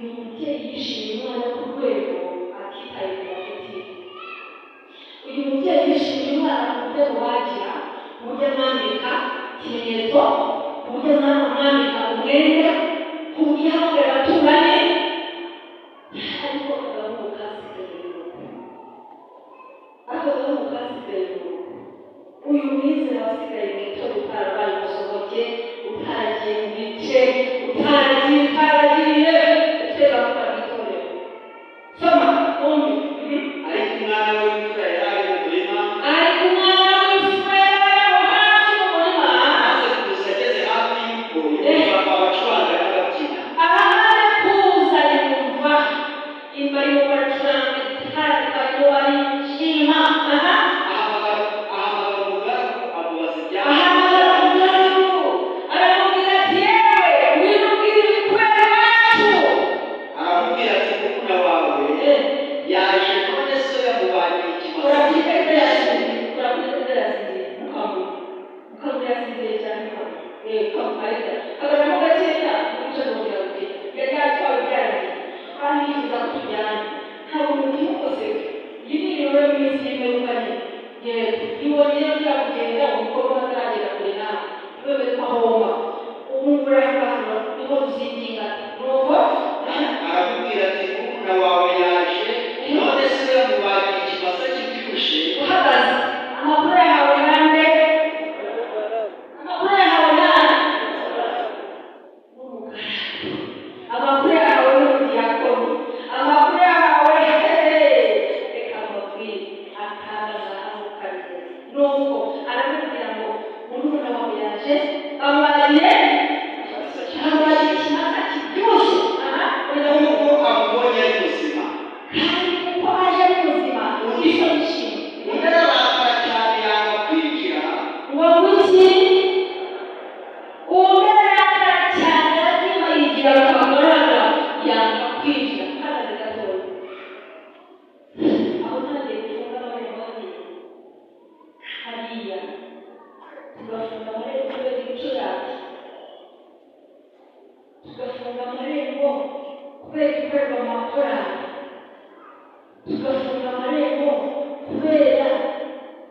uyu mubyeyi yishimiye umubyeyi yishimiye umwana ku buryo bubagira, ku buryo mwambika ikimenyetso, ku buryo mwambika umwenda, ku buryo ahamagara abaturanyi, ariko agahugu kasigaye mu rugo. Agahugu kasigaye mu rugo. Uyu mwizera wasigaye mu itorero utarabaye umusohoke, utaragiye mu bice, utaragiye utega gukora itorero. Soma, umve. Ariko umwana w'imfura yari ari mu murima, Ariko umwana w'imfura yari aho hafi mu murima, amaze kuza ageze hafi y'urugo, yumva abacuranga n'ababyina. amaze kuza yumva barimo baracuranga gitari, barimo barishima. Ahamagara umugaragu amubaza ibyaha. Ahamagara umugaragu aramubwira ati yewe ngwino ubwire ibikwera iwacu. Aramubwira ati murumuna wawe yaje, none so yamubaniye ikimasa. Urabyitegereza yasinziriye mukamura yasinziriye cyane kamukarita agaramo gakeya umuco wongera gute yari yatwawe byarangiye kandi yifuza kutujyana ntabwo umuntu umukoze iyi ni imibereho myiza y'imperuka nyine yego ibonye byakugenda umukobwa ataragera kure nawe wewe ahomba umugura hano niho ruzinginga nuko aramubwira ati murumuna wawe yaje, none so yamubaniye ikimasa kibyibushye. uhagaze amakuru yawe nande amakuru yawe nande amakuru yawe n'umudiyakoni amakuru yawe reka mubwire akaza amukariye nuko aramubwira ngo murumuna wawe yaje amubariye ikimasa kibyibushye Nuko amubonye ari muzima, kandi kuko aje ari muzima icyo gishimwe undi ararakara cyane yanga kwinjira. ngo iki ugaragara cyane aratima yigira akamaraga yanga kwinjira kandi gatoya aho ntagiye gufunga amarembo hariya tugafunga amarembo kubera imico yacu, tugafunga amarembo kubera ibikorerwa mu makorali, tugafunga amarembo kubera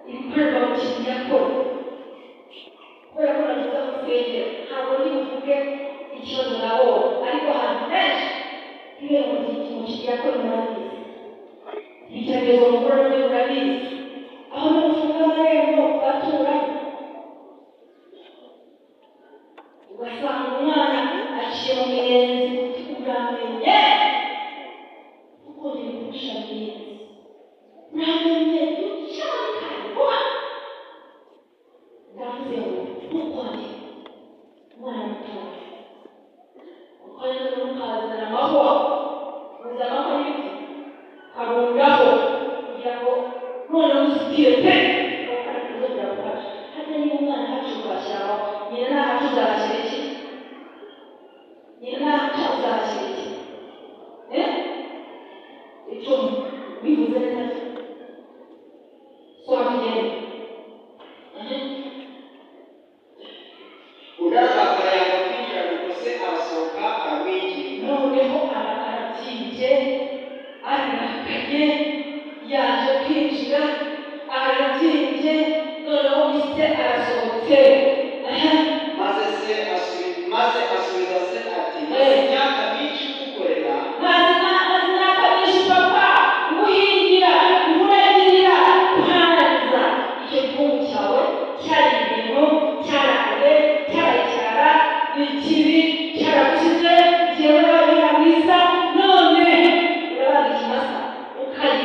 ibikorerwa mu kinyakoro. Kubera ko nagize gusengera ntabwo ndi buvuge ikibazo nawo, ariko ahantu henshi kubera mu kinyakoro murabizi icyorezo mukuru nabyo murabizi aho mufunga amarembo baturanye ugasanga umwana aciye mu miyenzi uramenye kuko ndi kurusha miyenzi uramenye ducyane kandi vuba ndavuze ngo ntukore umwana mutoya uko rero mukazana amahwa muza amahwa y'ibiti karungaho kugira ngo noneho uzitire pe bakarakuzo biragufasha hata niba umwana hacu ugashyiraho nyina ntahacu uzahashyira iki nyina ntahacu uzahashyira iki icyo bivuze neza soma tugende Undi ararakara yanga kwinjira, nuko se arasohoka aramwinginga. noneho arabyimbye ararakaye yaje kwinjira arabyimbye noneho ise arasohotse maze asubiza se ati maze imyaka myinshi kugukorera, maze imyaka myinshi papa nguhingira nkuragirira nkarangiza icyo gihugu cyawe cyari ibintu cyaraye cyaracyara ikibi cyarakize jyewe wabera mwiza none urabaga ikimasa ukarya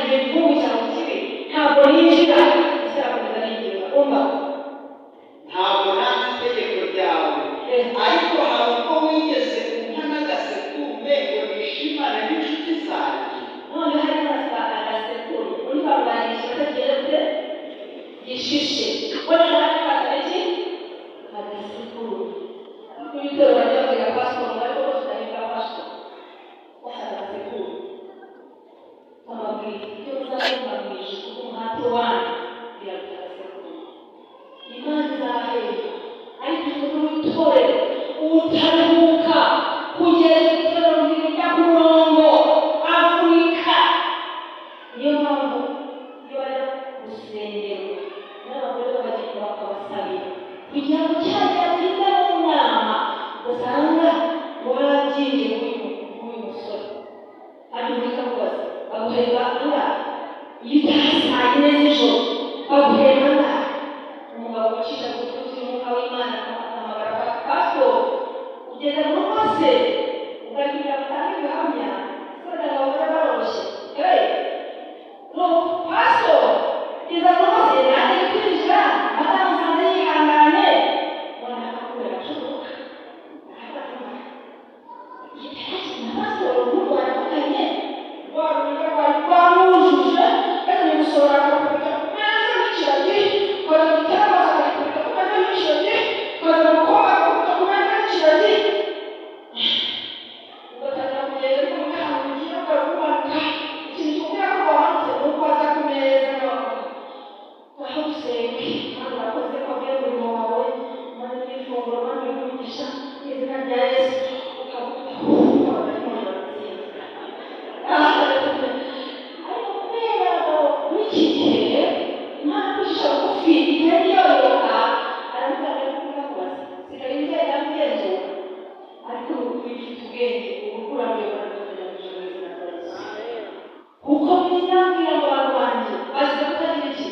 kuko mwiyambira ngo abantu banjye bazi kutagira iki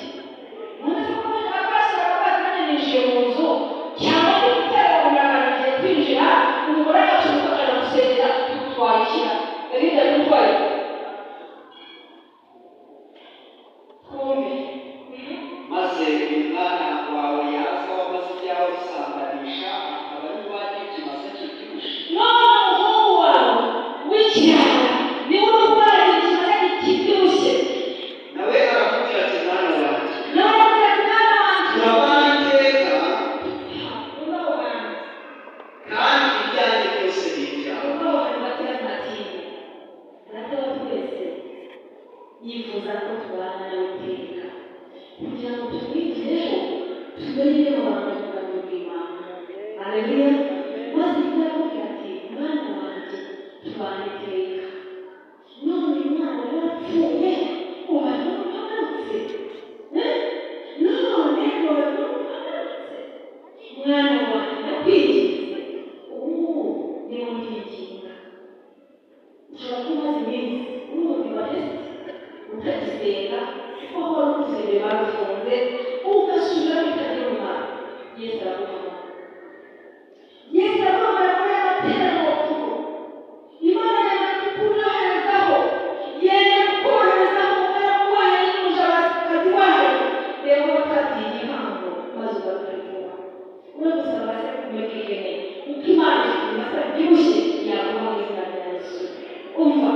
none ko abashaka bazimenyesheje mu nzu cyangwa ni gutera umunaniro kwinjira umugore agacuruka akanamusengera twakira ebida n'utwaye maze umwana wawe yaza wamaze ibyawe bisambanisha akaba ari uwanjye ikimasa kibyibushye none umuhungu wawe w'ikirara niwe urwaye ikimasa kibyibushye nawe aramubwira ati mwana wanjye nawe aramubwira ati mwana wanjye turabana iteka kandi ibyanjye byose ni ibyawe yifuza ko tubana nawe iteka kugira ngo tumwiteho tumenye abantu b'ubwami bw'Imana. Haleluya. Maze aramubwira ati mwana wanjye tubana iteka none uyu mwana yarapfuye ubona umanutse none ubona umanutse mwana wanjye ndakwinginze ubu niwo ndinginga ushobora kuba umaze iminsi ubundi baretse utagisenga kuko wari urusengero barufunze ugasubira bitagira umumaro. Yesu araguhamagara. Yesu araguhamagara muri aya materaniro makuru. Imana yemeye kukuroherezaho, yemeye kukoherezaho umugaragu wayo n'umujakazi wayo. Rero watatiye igihango maze ugaruka vuba. Uri gusaba se kumenya ihene kuko Imana ifite ibimasa byibushye yaguha mu izina rya Yesu. Umva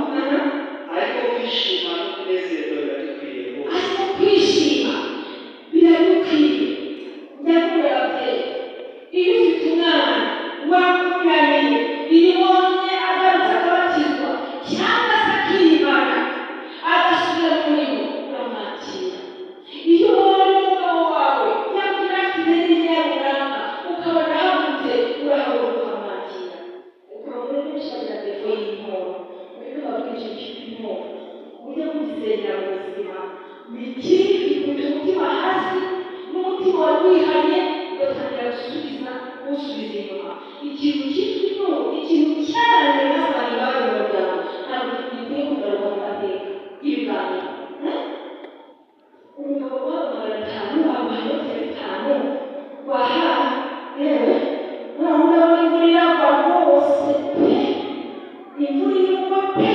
ariko kwishima no kunezerwa biradukwiye rwose. ariko kwishima biradukwiye. Nyakubahwa ababyeyi, iyo ufite umwana wakunaniye, iyo ubonye agarutse akabatizwa cyangwa se akiyibana agasubira mu murimo uramwakira. Iyo ubonye umugabo wawe yagira afite n'iriya runaka ukabona ahagutse urahaguruka ukamwakira. Ukaba muri benshi bagira defo y'intoro, muri babwinshi bifite intoro ujya kugisengera mu buzima bikiri bikubita umutima hasi n'umutima wari wihanye ugatangira gusubiza usubiza inyuma. Ikintu cyitwa intoro, ikintu cyarangiye basanga imbabazi mu muryango ntabwo gikwiye kugaruka mu mateka y'ibiganiro. Umugabo wahamagara 5 wabaye 5 waha yewe none urabona imvura iragwa rwose imvura iragwa pe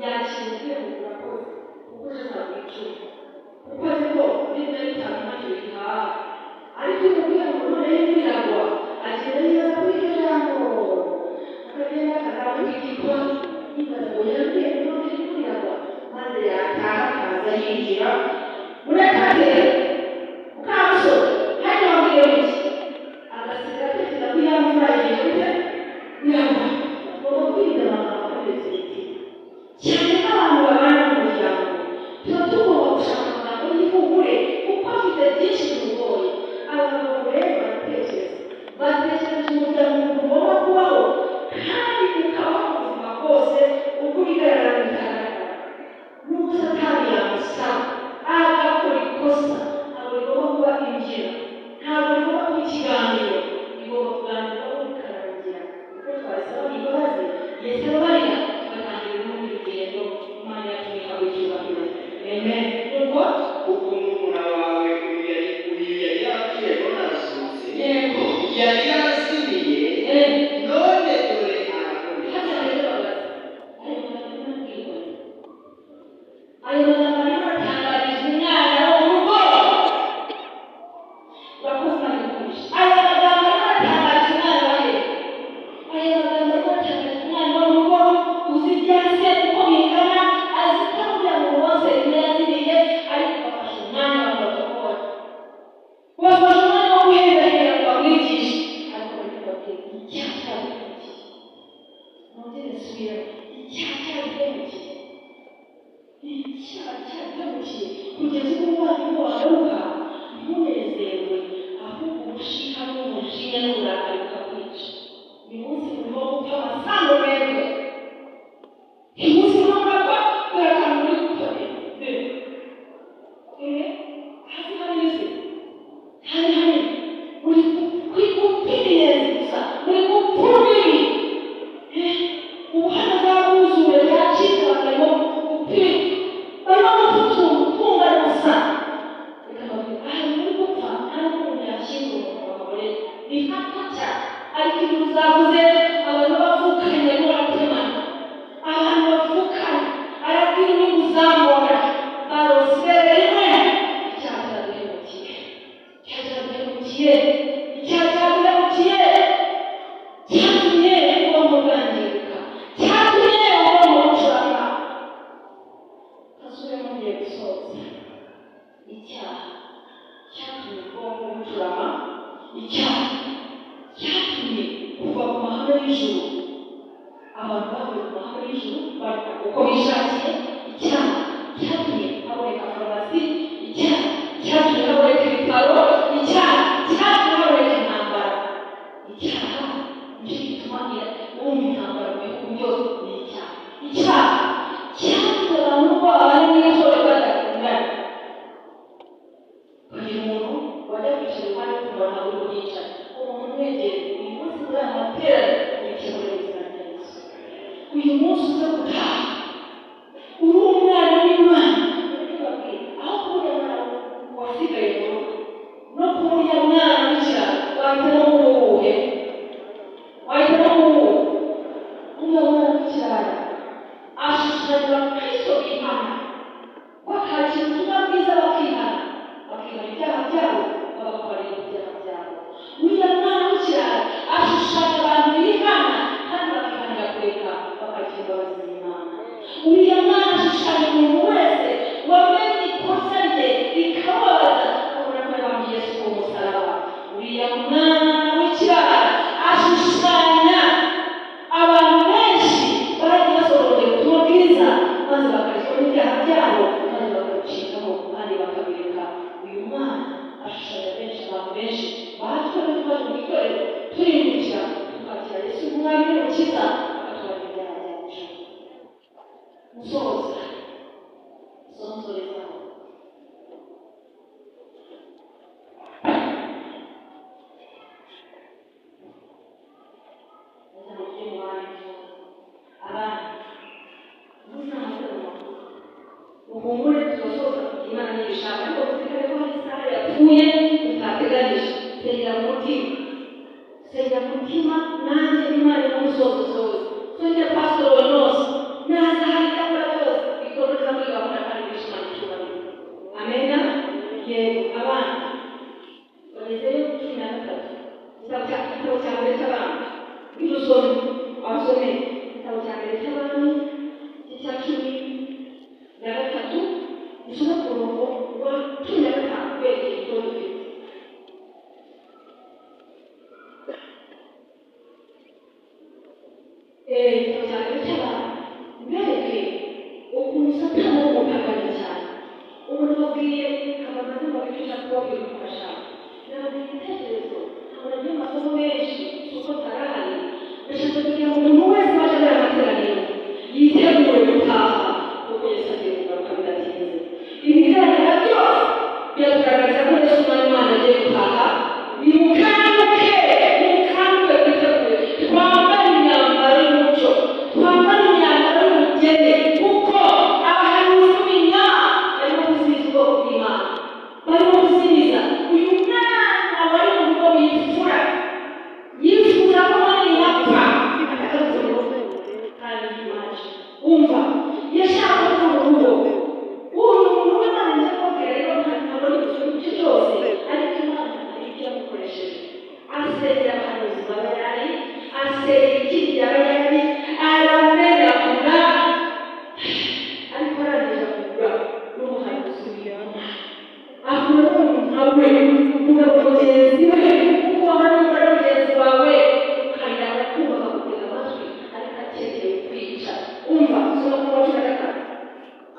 yakiriye urakoze kuko uzazabwicuma kuko azi ko niba yitanga ntacyo bihaha ariko iyo ubwiye ngo none imvura iragwa agenda yibaza kuri iryo jambo akagenda akazamuka ikigo yibaza ngo yabwiye none imvura iragwa maze yataha akaza yinjira muri akatera mukamusoro hajya wabwiye iki agasiga atekereza ko iya mvura igiye gute iragwa ugomba kwirinda amagambo akomeretse imitima cyane n'abantu babana mu muryango tuba tugomba gushaka amagambo y'ihumure kuko afite byinshi bimugoye. Abagabo rero batekereza umuryango ugomba kubaho kandi ukabaho ubuzima bwose uko bigaragara bitagaragara. Nubwo Satani yamusaba agakora ikosa ntabwo rigomba kuba imbyino, ntabwo rigomba kuba ikiganiro, rigomba kuganirwaho bikarangira. Kuko twasaba imbabazi Yesu ababarira tugatangira urundi rugendo Imana yacu ikaguha icyubahiro. Amen. Nuko ukuntu wawe uyu yari yapfuye none arazutse yego yari yarazimiye none dore arakomeye. hata rero bagaza ayo magambo arimo atangariza umwana wo mu rugo urakoze nabikomeje. Ayo magambo arimo atangariza umwana wa he ayo magambo arimo atangariza umwana wo mu rugo uzi ibyase uko bingana azi ko kugira ngo bose rimwe yazimiye ariko bafashe umwanya wa protokole bafashe umwanya wo guhendahenda ngo bamwigishe ariko bakibabwira icyaha cyabihemukiye. Nongere nsubiremo icyaha cyabihemukiye icyaha cyabihemukiye kugeza ubwo umwana wagaruka ntunezerwe ahubwo umushiha n'umujinya n'uburakari bukakwica. uyu munsi urimo gupfa amasambu meza uyu munsi urimo gupfa barakantu muri gukorera hasi haneze hari uri kwipiniyezi gusa uri gupfubiri ubu hano za buzure byacitse bakarimo bavuye ku mahame y'ijuru uko bishakiye. Icyaha cyatumye haboneka farumasi, icyaha cyatumye haboneka ibitaro, icyaha cyatumye haboneka intambara. Icyaha nicyo gituma wumva intambara mu bihugu byose, ni icyaha. Icyaha cyatumye abantu baba n'ijoro badakundana. Kugira umuntu wajya kwicara iruhande rw'umuntu nawe uri yicara, umuntu umwegera, uyu munsi muri aya materaniro ubikemura ubuzima bwa Yesu. Uyu munsi uza gutaha uri umwana w'Imana, aho kubura umwana wasigaye mu rugo no kumurya umwana w'ikiraro, wahitamo uwuhe? Wahitamo uwuhe? Uriya mwana w'ikiraro ashushanya Kristo w'Imana, bakakira ubutumwa bwiza bakihana, bakihana ibyaha byabo, bagakorera ibyaha byabo. Uriya mwana w'ikiraro ashushanya abantu bihana kandi bakihanira kureka, bakakira imbabazi z'Imana. Uriya mwana ashushanya umuntu wese wamenye ikosa rye rikababaza, akabona ko yabambye Yesu ku musaraba. Uriya mwana w'ikiraro ashushanya abantu benshi baragiye basohorera ubutumwa bwiza, maze bakarizwa n'ibyaha byabo, maze bakarucikaho kandi bakabireka. Uyu mwana ashushanya benshi, abantu benshi batwaje twaje mu itorero turindukira tukakira Yesu nk'umwami n'umukiza, akatubara ibyaha byacu. Musoza sonsorezaho uhumure, tuzasoza kugira Imana n'ibishaka, ariko tuzirikane ko hari isaha yapfuye tutateganyije. Sengera mu mutima, sengera mu mutima, nanjye Imana n'umusozo soza. Sengera Pastor Wenose naza hari gahunda byose bikomeza muri gahunda kandi bishimana icyubahiro. Amena. Yego abana bageze ku 13 igitabo cya mbere cy'abana bidusome, abasome igitabo cya mbere cy'abana cya 13 usoma ku murongo wa 15 kwerekeye icyo dufite. Igitabo cya mbere cy'abana mbereke ukuntu Satani umugabanya cyane. Umuntu wabwiye abamaze babifasha kubabwira ubufasha, ntabwo igitekerezo nkabona niyo masomo menshi kuko tarahari. Ndashaka kugira ngo umuntu wese waje muri aya materaniro yitegure gutaha, kuko Yesu agiye kugaruka bidatinze. Ibi bigaragara byose biragaragaza ko Yesu Imana agiye gutaha. Nimukanguke, nimukanguke twiteguye, twambare imyambaro y'umucyo, twambare imyambaro y'ubugeni, kuko abahanuzi b'ibinyoma barimo kuziza ubwoko bw'Imana, barimo kuziza uyu mwana wari mu rugo yifura ko muri yapfa kandi yimaje. Umva, yashaka ko mu rugo uyu muntu w'Imana nje kubwira rero ntabwo ari ikintu cyose, ariko Imana hari ibyo yamukoresheje. Asengera abahanuzi b'Abayali, asengera ikindi y'Abayali, aramenagura, ariko arangije kugura n'umuhanuzi w'Imana. Ahura n'umuntu nkawe, umugabo mugenzi we, kuko wahora n'umugore mugenzi wawe, ukarira kumva akagutega amatwi, ariko akeneye kwica. Umva, soma ku wa 15.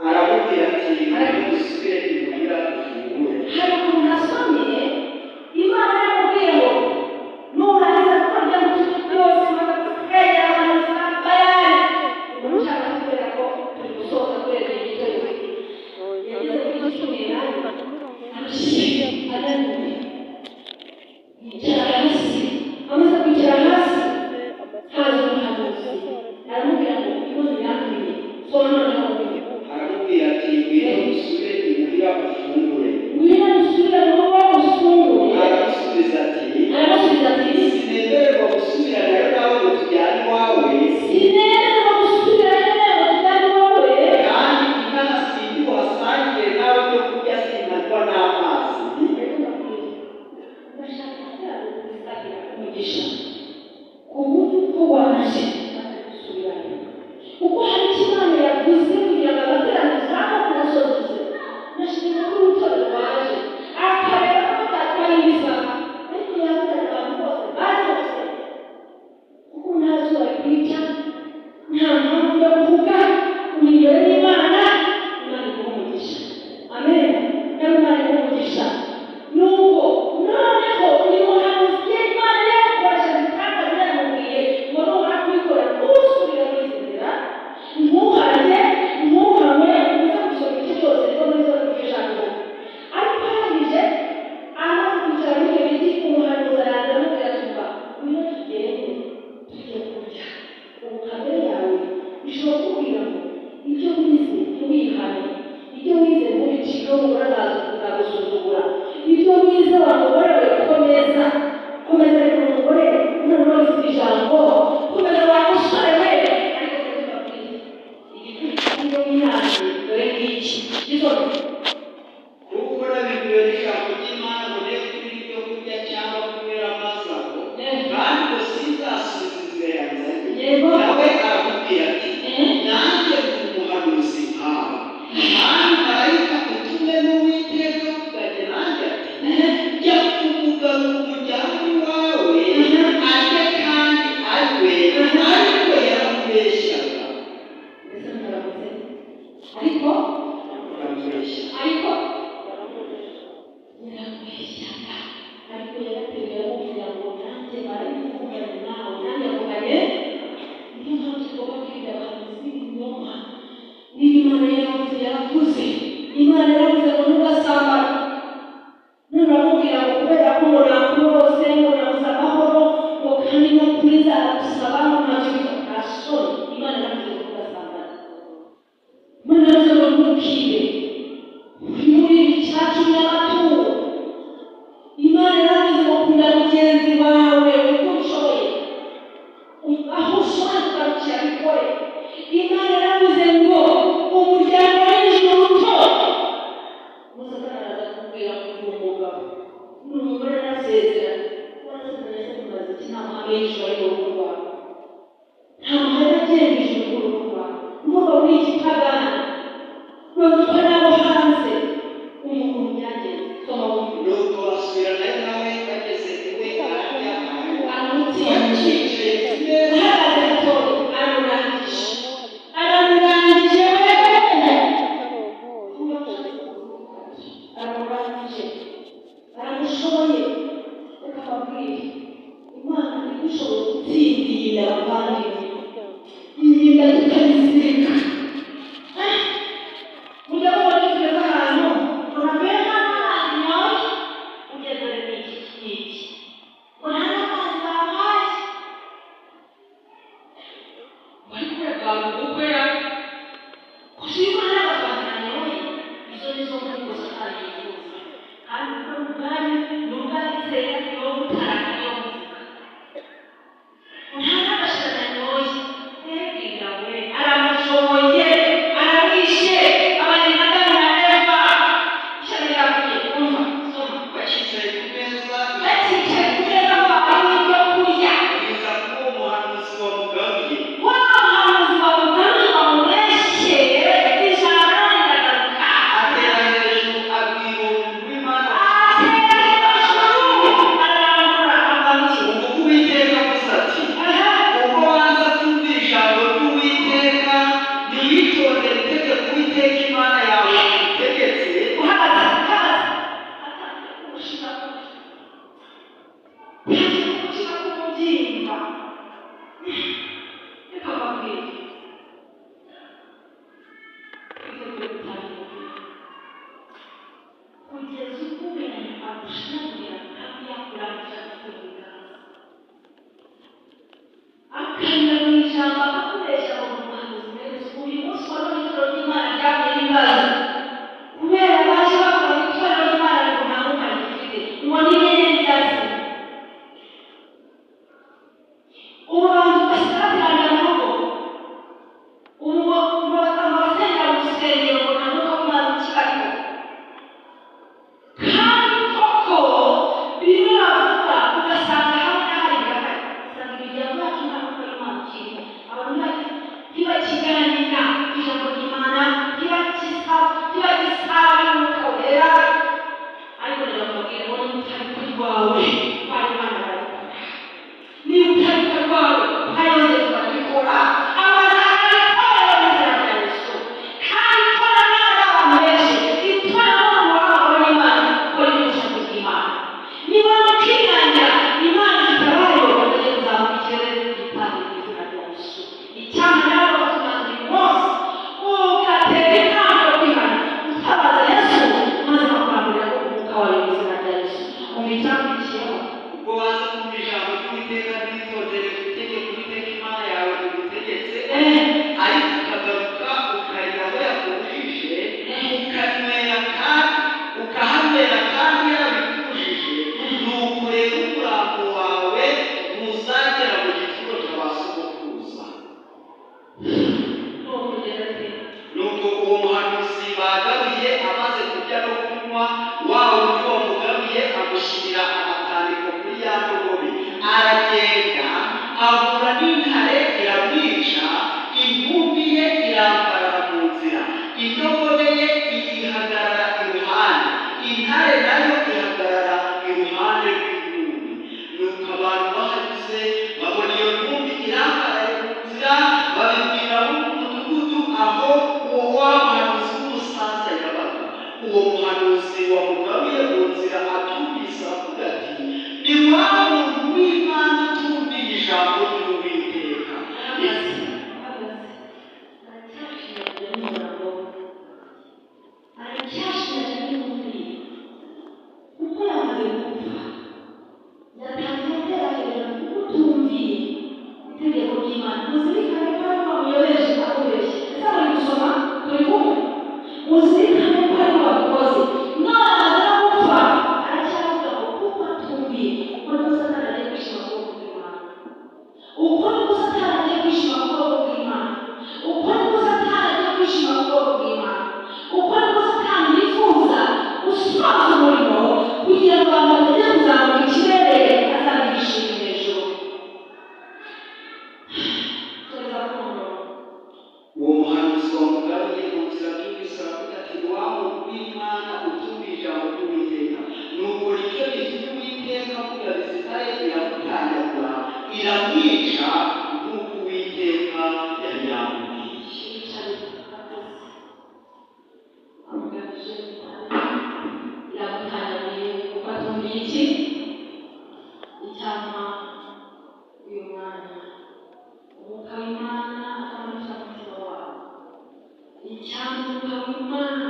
aramubwira ati dusubire imuhira dufungure. Hari umuntu nasomye Imana yamubwiye ngo nurangiza kurya mu tuntu byose bakakugaya abahanuzi b'Abayali. Umuntu ushaka kubera ko turi gusoza kubera igito yose yageze kuri cumi n'umunani ananiwe yicara hasi. Amaze kwicara hasi haza umuhanuzi aramubwira ngo Imana irakwiye. Soma noneho aramubwira ati ngwino dusubire imuhira ufungure. ngwino dusubire mu rugo ufungure. Aramusubiza ati sinemererwa gusubiranayo nawe ngo tujyane iwawe, sinemererwa gusubirayo nawe ngo tujyane iwawe, kandi inaha sindi buhasangire nawe byo kurya sinanywa n'amazi. ndashaka kugira umugisha ku buryo uko waje gusubirayo, kuko hari icyo Imana yavuze kugira umugore we komeza reka umugore noneho ufite ijambo komeza wa musore we ariko ndababwira igikurikiyeho y'inyange dore ngiki gisoza gukora bibiri ijambo ry'Imana ngo ne kuri ibyo kurya cyangwa kunywera amazi aho kandi ngo sinzasubiza inzira yanzanye nawe aramubwira ati nanjye ndi umuhanuzi nkawe kandi marayika utumwe n'Uwiteka kuganye nanjye ati jya kumugarura umuryango iwawe arye kandi anywe ariko yaramubeshyaga mbese murabuze ariko yaramubeshyaga ariko yarateruye aramubwira ngo nanjye barabivuganye nawe nanjye avuganye niyo mpamvu tugomba kwirinda abahanuzi b'ibinyoma niba Imana yaravuze Imana yaravuze ngo ntugasambane none uramubwira ngo kubera ko ngo nakurose ngo nabuze amahoro ngo kandi no kwiza aragusaba ngo ntacyo bita soni Imana yaravuze ngo ntugasambane Imana yaravuze ngo ntukibe muri icyacu n'amaturo Imana yaravuze ngo kunda mugenzi wawe uko ushoboye aho ushobora kugarukira bikore Imana yaravuze ngo umuryango w'ijuru muto muzakaraza kubwira ngo uri umugabo uri umugore arasezera se kumaze iki nta mahame y'ijuru ari mu rugo rwawe nta mahame agenga ijuru mu rugo rwawe umugabo ni igipagani none nabo hanze umuntu byagenze soma wumva nuko basubiranayo nawe bageze iwe ararya aramutiye yicaye ku meza ahagaze gatoya aramurangije aramushoboye reka babwire Imana idushoboye gutsindira abandi irinda tukayizirika burya bubona tugeze ahantu urabona amazi nyawe ugeze n'iki ngiki urabona amazi babaye bari kurega mu bukwe kushima n'abafana nyawe izo nizo muri gusa kandi yifuza kandi kuko ubwari n'ubwizera niwo butaraka niwo muzika urabona abashana nyawe mbega we aramushoboye arabishe abanyamadamu na Eva ishami ryavuye umva soma bakicaye ku meza bakicaye ku meza ngo babone ibyo kurya biza kuba umuhanuzi wamugabiye wa muhanuzi wamugana wamubeshyeye ijana riragaruka atera hejuru abwira umuntu w'Imana atera hejuru ararangurura w'imana utumva ijambo ry'uwiteka nuko nicyo gihe uwiteka avuga bisitaye iramutanyagura iramwica nk'uko uwiteka yari yamubwiye. Iramutanyaguye kuko atumviye iki? Icyampa uyu mwana umwuka w'Imana akamuca mu mutima wawe. Icyampa umwuka w'Imana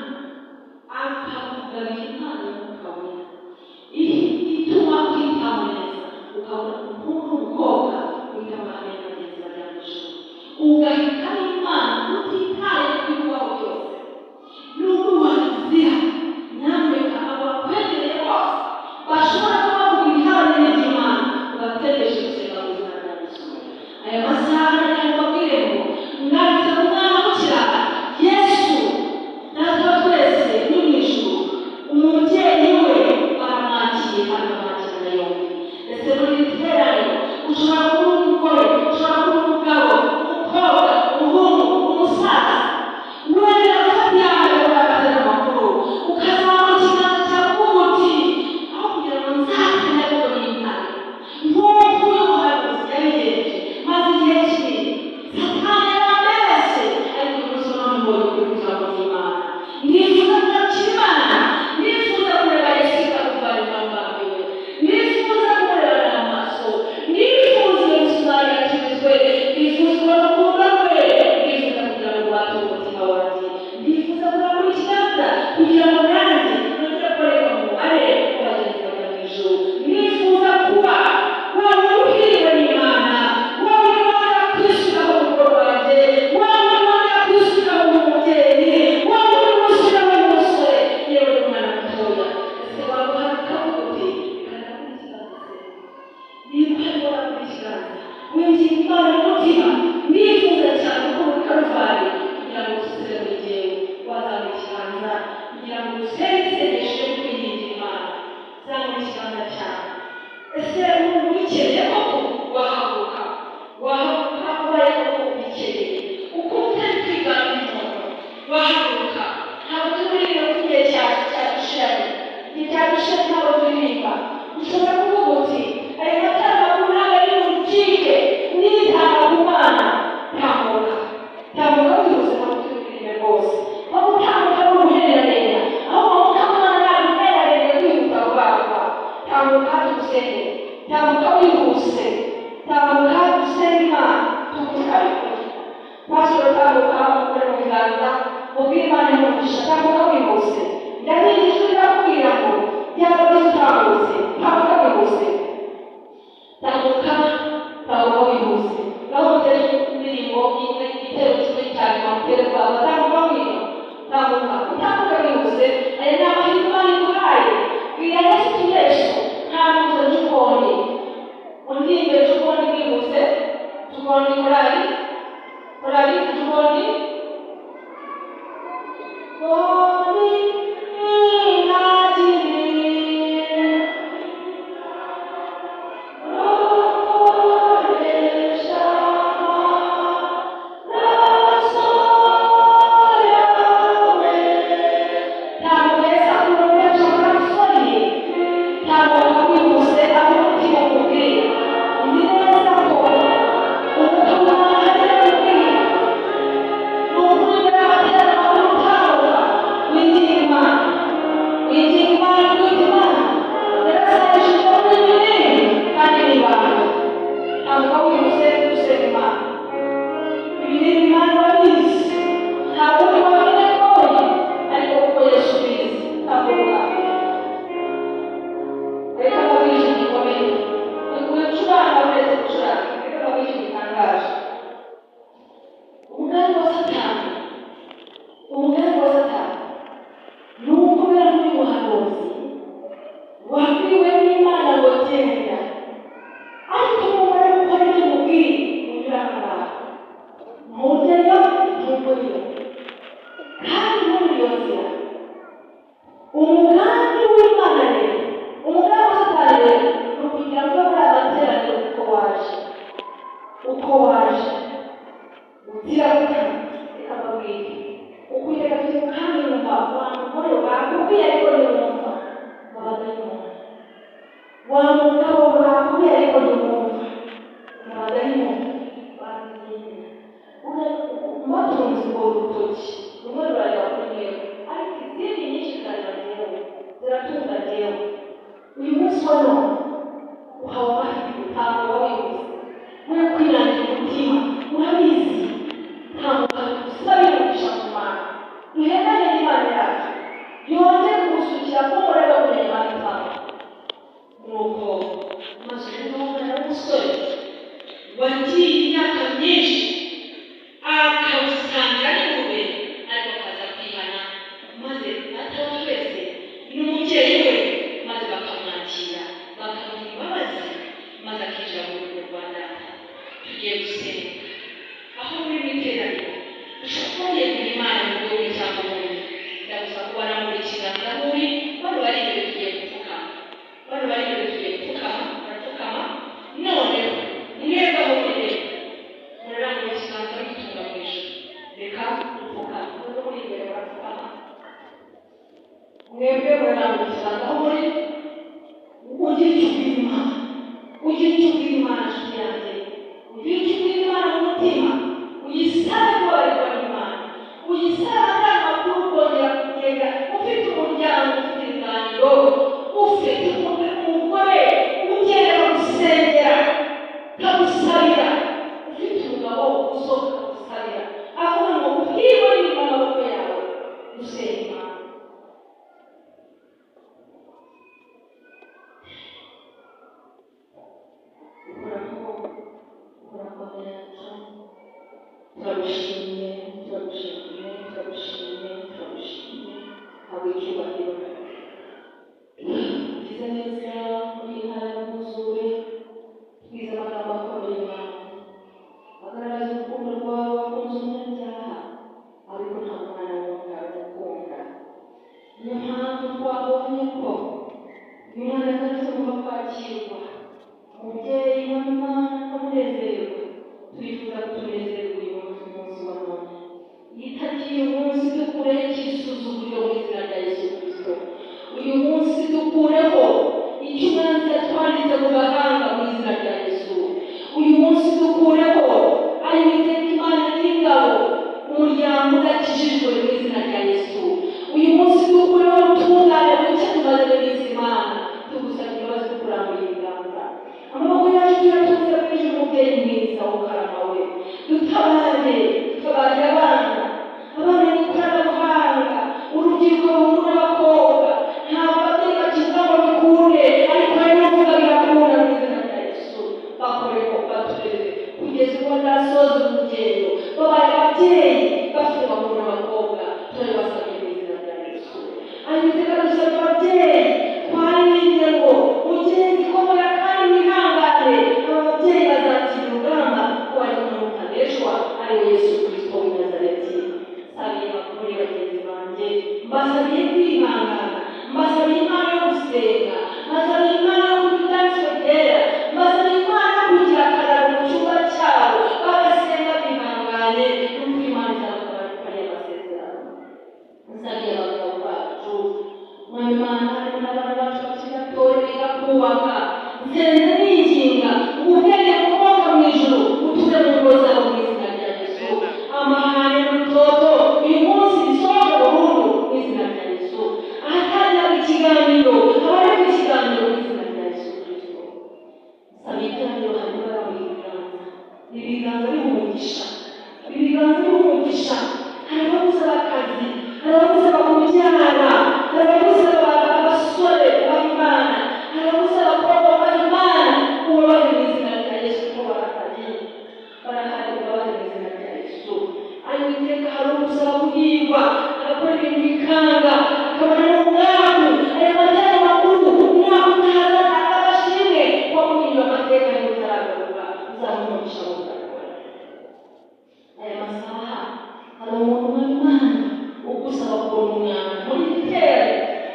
akakugabira impano y'umwuka wera ituma kwitaho neza, ukabona nk'umukobwa witaba hamwe na bagenzi bajya mu ijuru, ugahitamo Imana utitaye ku bibaho byose n'ubwo wazira. Nyamuneka abakwegereye bose bashobora kuba bavuga ibihabanye n'iby'Imana ubategereje gusenga mu izina rya Yesu. Aya masaha nagira ngo mbabwire ngo mwanditse mu mwana w'ikirara Yesu natwe twese ni mu ijuru, umubyeyi we baramwakiye kandi bamwakirana yombi. Ese muri iri teraniro ushobora kuba umugore, ushobora kuba umugabo, umukobwa, umuhungu, umusaza, wenda gufata iyambere ugaragaza amakuru ukazamura ikiganza cyawe uvuga uti aho kugira ngo nzakanyagwe n'Imana nk'uko uyu muhanuzi yabigenje maze igihe kinini Satani yarambese, ariko umunsi umwe mbonye ukuri kw'ijambo ry'Imana nifuza kurakira Imana, nifuza kureba Yesu ikakuvana impamvu, nifuza kumureba n'amaso, nifuza gusuzanya yakijijwe, nifuza urukundo rwe, nifuza kugira ngo rwate umutima wanjye, nifuza kurambura ikiganza kugira ngo nanjye nongere kureba mu mubare w'abagenzi bajya mu ijuru. Nifuza kuba wa muntu uhiriwe n'Imana, wa muntu wongera kwishyiraho mu rugo rwanjye, wa muntu wongera kwishyiraho mu mubyeyi, wa muntu wishyiraho mu musore yewe n'umwana mutoya. Ese waguharuka uti bikajya kuri ikiganza se niba harimo kuri ikiganza winjira Imana mu mutima. Nifuza cyane ko muri Karuvali kugira ngo usubire muri jyewe wazamura ikiganza kugira ngo usenge isengesho ryo kwiringira Imana. Zamura ikiganza cyawe. Ese umuntu ubikeneye koko wahaguruka, wahaguruka ubaye koko ubikeneye uko utari kwigana umuntu wahaguruka. Ntabwo turirimba ku gihe cyadushiranye, igihe cyadushiranye ntabwo turirimba. Ushobora kuvuga uti ayo matara makuru ntabwo ari bucike nitanga ku Mana. Tambuka, tambuka wihuse ntabwo turirimbe rwose, aho utambuka n'ubuhereranya, aho utambuka ntabwo uhereranya kwihuta vuba vuba. Tambuka tugusenge, tambuka wihuse, tambuka dusenge Imana tugutarike. Pastor tambuka ukore mu biganza mubwire Imana y'umugisha, tambuka wihuse. Ndabizi ijwi rirakubwira ngo byaba byiza utambutse, tambuka wihuse, tambuka, tambuka wihuse. Naho mutera indirimbo imwe igitero kimwe cyane wamutere kwawe, tambuka wino, tambuka, utambuka wihuse. Aya ni amahirwe Imana iguhaye. Bwira Yesu uti Yesu ntambuze jukoni, undirimbe jukoni wihuse. Jukoni korali, korali jukoni. Jukoni inajiri urutoki rumwe rurareba kuri mwewe ariko izindi nyinshi zikareba jyewe ziratunga jyewe. Uyu munsi wa none uhawe amahirwe ntabwo wabibuze mwe kwinangira umutima urabizi ntabwo usabira umugisha mu Mana duhendanye n'Imana yacu yongere kugusukira ko mureba kumenya Imana ipanga. Nuko maze n'umwana w'umusore wagiye imyaka myinshi akawusanga ari mube ariko akaza kwihana maze ataba twese n'umubyeyi we maze bakamwakira bakamuha imbabazi maze akinjira mu rugo rwa Data. Tugiye gusenga aho muri mu iteraniro ushoboye kugira Imana mu gihugu cyangwa mu nzu ndagusaba kubara muri ikiganza muri bano bari imbere tugiye gupfukama bano bari imbere tugiye gupfukama barapfukama noneho mwebwe aho muri murarambura ikiganza gitunga mu ijuru reka gupfukama mwebwe muri imbere barapfukama mwebwe murarambura ikiganza aho muri ugire icyo ubwira Imana ugire icyo ubwira Imana nshuti yanjye ugire icyo ubwira Imana mu mutima uyisabe kubarirwa n'Imana uyisabe atanga amakuru ukongera kugenda ufite umuryango ufite ibiganiro ufite umugore ugenda gusengera ukagusabira ufite umugabo usohoka akagusabira avuga ngo ubwirwe n'inyuma amaboko yawe gusenga Imana. Turagushimye ntabwo icyubahiro ugize neza muri iyi ntara y'umwuzure twize amagambo akomeye Imana agaragaza urukundo rwawe wakunze umunyabyaha ariko nta mwana w'umwe aragukunda. Niyo mpamvu twabonye ko uyu mwana agarutse kuva kwakirwa umubyeyi w'Imana amunezerwa twifuza kutunezerwa uyu munsi wa none yitakiye umunsi dukureho icyisuzuguriro mu izina rya Yesu Kristo. Uyu munsi dukureho icyo umwanzi yatwanditse mu gahanga mu izina rya Yesu. Uyu munsi dukureho ayo Uwiteka Imana y'ingabo umuryango udakijijwe mu izina rya Yesu. Uyu munsi dukureho ubutungane buke tumaze n'izi Imana tugusabye imbabazi tukurambuye ibiganza amaboko yacu tuyatuze kwije umubyeyi mwiza ukarama we dutabare tutabarira abana n'ikoranabuhanga urubyiruko ruhura n'abakobwa ntabwo ababyeyi bakivuga ngo bikunde ariko hari n'uvuga birakunda mu izina rya Yesu. Bakore ko batureze kugeza ubwo bazasoza urugendo babaye ababyeyi bafite abahungu n'abakobwa turabibasabye mu izina rya Yesu. Ariko iteka dusabye ababyeyi twarinde ngo ugenzi ikomera kandi wihangane ababyeyi bazakira urugamba ko ari umuntu utabeshwa ari we Yesu Kristo w'i Nazareti. Sabiye bakuri bagenzi banjye mbasabiye kwihangana mbasabiye Imana yo gusenga mbasabiye Imana yo kugira ibyanditswe byera mbasabiye Imana yo kugira akararo mu cyumba cyabo bagasenga bihanganye n'uko Imana izabakora ariyo masezerano. Nsabiye abagabo bacu Mwami Imana harimo n'abana bacu bakiri batoya biga kubaka nsenze n'inginga ubwenge bukomoka mu ijuru butuze mu ngo zabo mu izina rya Yesu. Amahane n'urutoto uyu munsi bisohoke burundu mu izina rya Yesu. Ahatangira ikiganiro abari mu kiganiro mu izina rya Yesu Kristo. Sabiye iteraniro harimo baramuha ibiganza bihumugisha ibiganza bihumugisha hari abagusaba akazi hari abagusaba kubyara hari abagusaba abasore b'Imana hari abagusaba abakobwa b'Imana ubabahe mu izina rya Yesu ko barahari mu izina rya Yesu. Ari Uwiteka hari ugusaba guhirwa agakora ibintu bikanga akabona n'umwaku aya mateka makuru umwaka utahaza atabashimwe wamuhindura amateka y'utaragaruka uzamumugisha mu gukora. Aya masaha hari umuntu w'Imana ugusaba kubona umwana muri gitero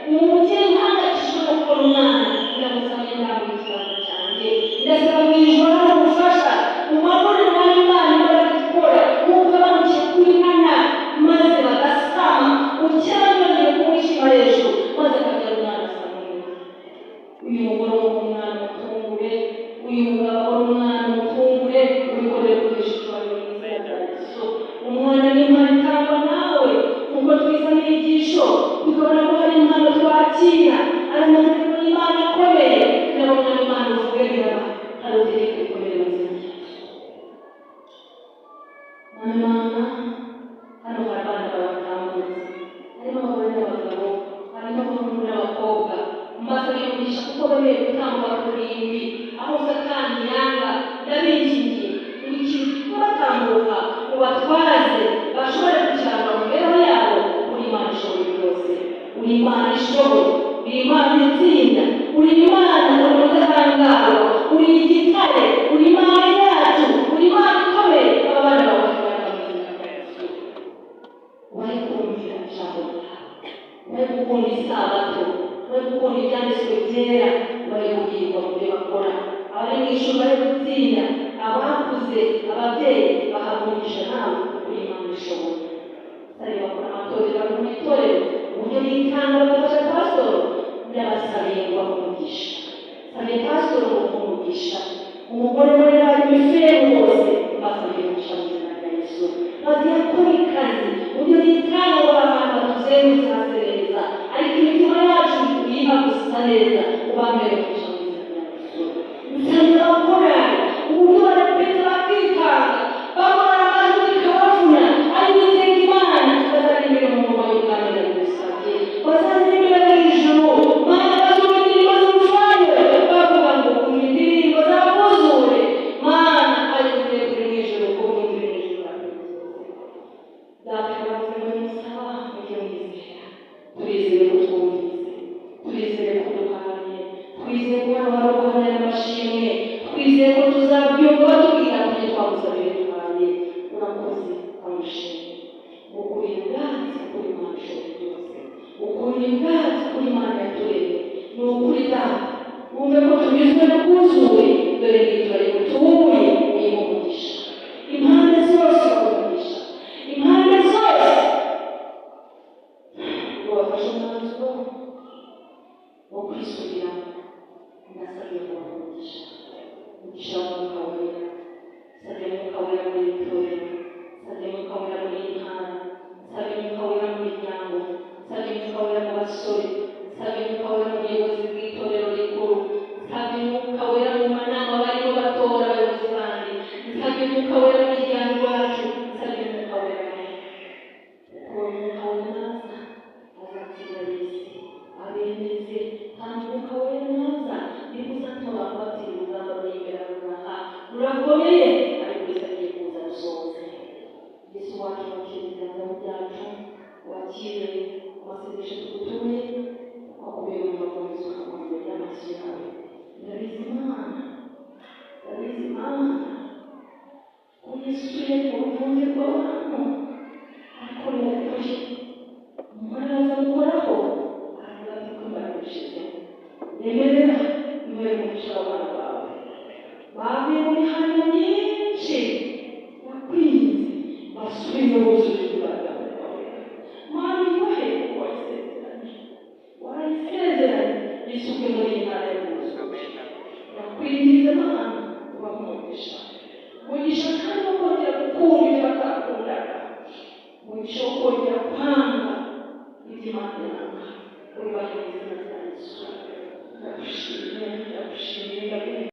umubyeyi uhangayikishijwe no kubona umwana ndagusabye ndambuye ikiganza cyanjye ndasaba mu ijoro n'ubufasha umagore w'Imana imbaraga ikora nk'uko bamukiye kuri Hana maze bagasama ucyaboneye kumwishyira hejuru maze akabyara umwana asa n'uyu. Uyu mugore w'umwana mutungure uyu mugabo w'umwana mutungure ubikorere gukoresha icyubahiro mu izina rya Yesu. Umwana n'Imana itanga umugisha kuko bemeye gutanga kurindwi aho Satani yanga ndabingingiye ikintu batambuka ubatwaze bashobore gukiranga mu mibereho yabo. Uri Imana ishoboye byose, uri Imana ishoboye, uri Imana itsinda, uri Imana udahangarwa, uri igitare, uri Imana yacu, uri Imana ikomeye. Abana bawe bari kumvira ijambo ryawe, bari gukunda isabato, bari gukunda ibyanditswe byera, bari kubwirwa mu byo bakora. Abari mu ishuri bari gutsinda, abakuze, ababyeyi bahagurisha nawe. Uri Imana ishoboye. Sari bakora amatorero, bari mu itorero uburyo bitanga bagafasha pasitoro. Ndabasabiye ngo bamugisha, sabiye pasitoro ngo bamugisha, umugore muri bari mifero bose basabiye umugisha mu izina rya Yesu. Badiyakoni uburyo bitanga abantu batuzengurutse baserereza, ariko imitima yacu yiha gusa neza, ubambere umugisha mu izina rya Yesu. Nsabira abakorari uburyo barapeta bakitanga, babona amajwi bikabavuna, ari Uwiteka Imana bazaririmba mu ngoma y'ubwami ndagusabye, bazaririmba mu ijuru, Mana bazumva indirimbo z'ubutware, bavuga ngo umva indirimbo z'abuzure, Mana ari Uwiteka uri mu ijuru, umva indirimbo z'ubutware. Data bavuze ngo nimusaba mujye mwizera, turizeye ko twumvise, turizeye ko duhaye, twizeye ko hano hari ubuhamya n'amashimwe, twizeye ko tuzabyumva batubwira ko ibyo twagusabiye duhaye. Urakoze amushimwe, ukuri ubwatsi kuri Imana ishoboye byose, ukuri ubwatsi kuri Imana yaturemye. Ni ukuri Data, wumve ko tunyuzwe no kuzuye, dore ngitura rigutuye urimo umugisha impande zose, umugisha impande zose. Ngo bafashe umwanzuro wo kwisubiramo, ndasabye ngo bamugisha umugisha w'umwuka wera, nsabye umwuka wera muri itorero, nsabye umwuka wera muri intara, nsabye umwuka wera muri nyango, nsabye umwuka wera mu basore, nsabye umwuka wera mu buyobozi bw'itorero rikuru, nsabye umwuka wera mu manama barimo batora abayobozi bandi, nsabye umwuka wera mu miryango yacu, nsabye umwuka wera uwo mwuka wera naza azatsinda Yesu abemeze, kandi umwuka wera naza niba uzatuma abantu batsinda urugamba ruri imbere runaka rurakomeye, ariko bisagiye kuza rusohoze. Yesu wacu wakire ibiganza byacu, wakire amasengesho tugutuye, wakubera mu makomezi ukakumvira y'amaso yawe. Ndabizi Imana, ndabizi Imana ko Yesu turi mu ruvunge rw'abantu, ariko rirakoze umwaraza mukoraho aravuga ati ko mbarushize, nyemerera niwe mugisha w'abana bawe bavuye mu mihanda myinshi, wakwinze basubize buzuye imbaraga zawe. Mana ibahe wasezeranye, warayisezeranye isuke muri iyi ntara y'ubuzima. Wakwinjiza Mana ubamugisha, mugisha kandi wo kongera gukunda ibyo batakundaga, mugisha wo kongera kwanga ibyo Imana yanga. Ubahe mu izina rya Yesu. Ndagushimiye, ndagushimiye, ndagushimiye.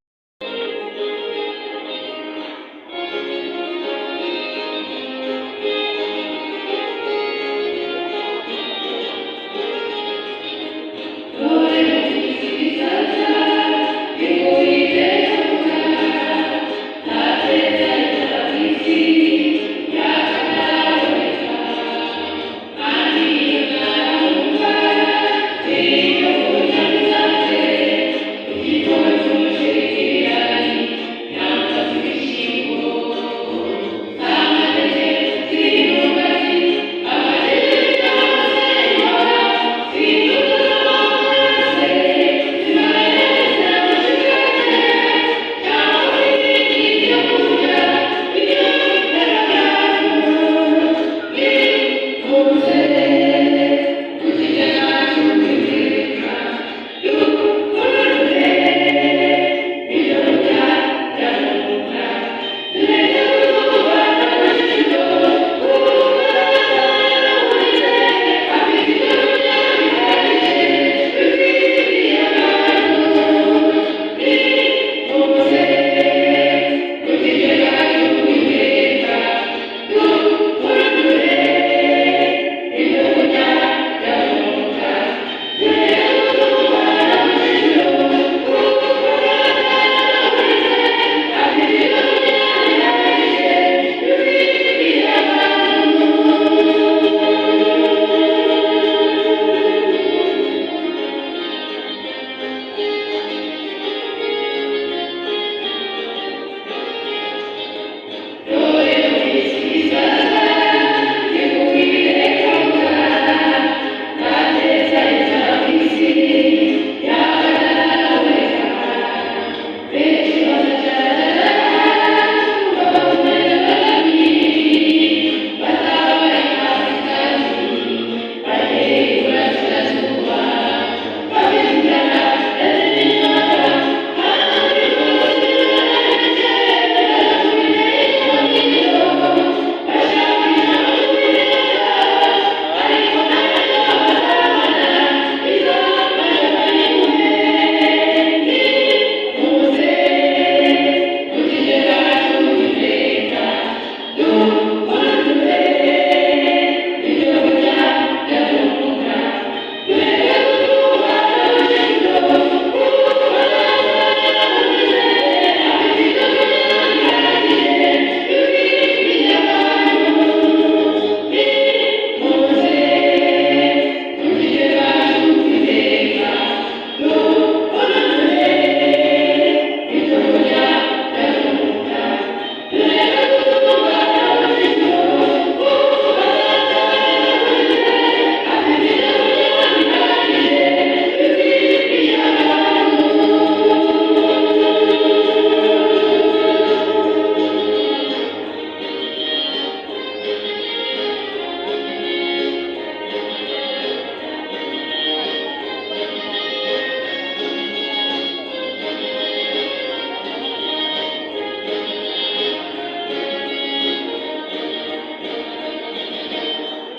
Thank you.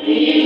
iyi